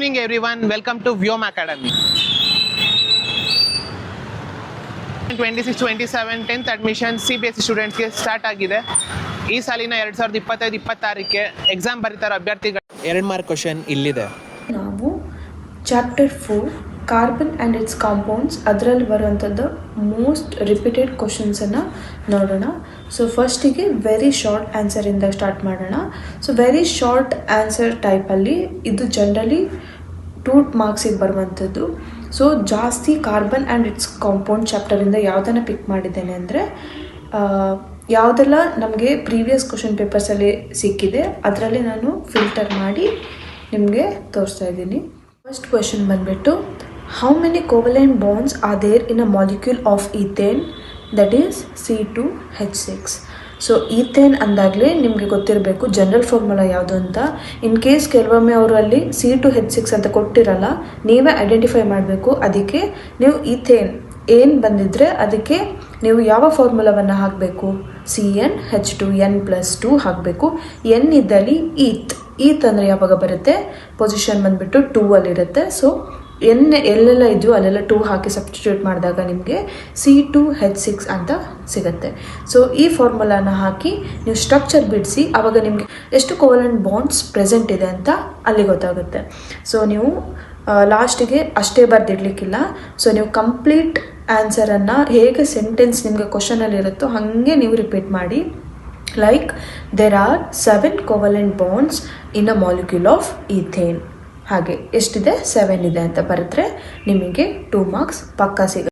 evening everyone, welcome to Vyom Academy. 26-27 10th admission CBSE ಸ್ಟೂಡೆಂಟ್ಸ್ಗೆ start ಆಗಿದೆ. ಈ ಸಾಲಿನ 2025-26ಕ್ಕೆ ಎಕ್ಸಾಮ್ ಬರೀತಾರೋ ಅಭ್ಯರ್ಥಿಗಳು 2 ಮಾರ್ಕ್ ಕ್ವಶನ್ ಇಲ್ಲಿದೆ. ನಾವು chapter 4 carbon and it's compounds ಅದರಲ್ಲಿ ಬರುವಂಥದ್ದು ಮೋಸ್ಟ್ ರಿಪೀಟೆಡ್ ಕ್ವಶನ್ಸನ್ನು ನೋಡೋಣ. ಸೊ ಫಸ್ಟಿಗೆ ವೆರಿ ಶಾರ್ಟ್ ಆನ್ಸರಿಂದ ಸ್ಟಾರ್ಟ್ ಮಾಡೋಣ. ಸೊ ವೆರಿ ಶಾರ್ಟ್ ಆನ್ಸರ್ ಟೈಪಲ್ಲಿ ಇದು ಜನರಲಿ 2 ಮಾರ್ಕ್ಸಿಗೆ ಬರುವಂಥದ್ದು. ಸೊ ಜಾಸ್ತಿ ಕಾರ್ಬನ್ ಆ್ಯಂಡ್ ಇಟ್ಸ್ ಕಾಂಪೌಂಡ್ ಚಾಪ್ಟರಿಂದ ಯಾವುದನ್ನು ಪಿಕ್ ಮಾಡಿದ್ದೇನೆ ಅಂದರೆ ಯಾವುದೆಲ್ಲ ನಮಗೆ ಪ್ರೀವಿಯಸ್ ಕ್ವಶನ್ ಪೇಪರ್ಸಲ್ಲಿ ಸಿಕ್ಕಿದೆ ಅದರಲ್ಲಿ ನಾನು ಫಿಲ್ಟರ್ ಮಾಡಿ ನಿಮಗೆ ತೋರಿಸ್ತಾ ಇದ್ದೀನಿ. ಫಸ್ಟ್ ಕ್ವೆಶನ್ ಬಂದುಬಿಟ್ಟು how many covalent bonds are there in a molecule of ethane that is C2H6. So ethane ಅಂದಾಗಲೇ ನಿಮಗೆ ಗೊತ್ತಿರಬೇಕು ಜನರಲ್ ಫಾರ್ಮುಲಾ ಯಾವುದು ಅಂತ. ಇನ್ ಕೇಸ್ ಕೆಲವೊಮ್ಮೆ ಅವರು ಅಲ್ಲಿ C2H6 ಅಂತ ಕೊಟ್ಟಿರಲ್ಲ, ನೀವೇ ಐಡೆಂಟಿಫೈ ಮಾಡಬೇಕು. ಅದಕ್ಕೆ ನೀವು ಈಥೇನ್ ಏನು ಬಂದಿದ್ದರೆ ಅದಕ್ಕೆ ನೀವು ಯಾವ ಫಾರ್ಮುಲಾವನ್ನು ಹಾಕಬೇಕು, CnH2n+2 ಹಾಕಬೇಕು. ಎನ್ ಇದ್ದಲ್ಲಿ ಈತ್ ಅಂದರೆ ಯಾವಾಗ ಬರುತ್ತೆ, ಪೊಸಿಷನ್ ಬಂದುಬಿಟ್ಟು 2 ಅಲ್ಲಿರುತ್ತೆ. ಸೊ ಎಲ್ಲೆಲ್ಲ ಇದೆಯೋ ಅಲ್ಲೆಲ್ಲ 2 ಹಾಕಿ ಸಬ್ಸ್ಟಿಟ್ಯೂಟ್ ಮಾಡಿದಾಗ ನಿಮಗೆ C2H6 ಅಂತ ಸಿಗುತ್ತೆ. ಸೊ ಈ ಫಾರ್ಮುಲಾನ ಹಾಕಿ ನೀವು ಸ್ಟ್ರಕ್ಚರ್ ಬಿಡಿಸಿ ಆವಾಗ ನಿಮಗೆ ಎಷ್ಟು ಕೋವಲೆಂಟ್ ಬಾಂಡ್ಸ್ ಪ್ರೆಸೆಂಟ್ ಇದೆ ಅಂತ ಅಲ್ಲಿ ಗೊತ್ತಾಗುತ್ತೆ. ಸೊ ನೀವು ಲಾಸ್ಟಿಗೆ ಅಷ್ಟೇ ಬರೆದಿಡ್ಲಿಕ್ಕಿಲ್ಲ. ಸೊ ನೀವು ಕಂಪ್ಲೀಟ್ ಆನ್ಸರನ್ನು ಹೇಗೆ ಸೆಂಟೆನ್ಸ್ ನಿಮಗೆ ಕ್ವಶನಲ್ಲಿ ಇರುತ್ತೋ ಹಾಗೆ ನೀವು ರಿಪೀಟ್ ಮಾಡಿ. Like there are 7 covalent bonds in a molecule of ethane. ಹಾಗೆ ಎಷ್ಟಿದೆ 7 ಇದೆ ಅಂತ ಬರೆದ್ರೆ ನಿಮಗೆ 2 ಮಾರ್ಕ್ಸ್ ಪಕ್ಕಾ ಸಿಗುತ್ತೆ.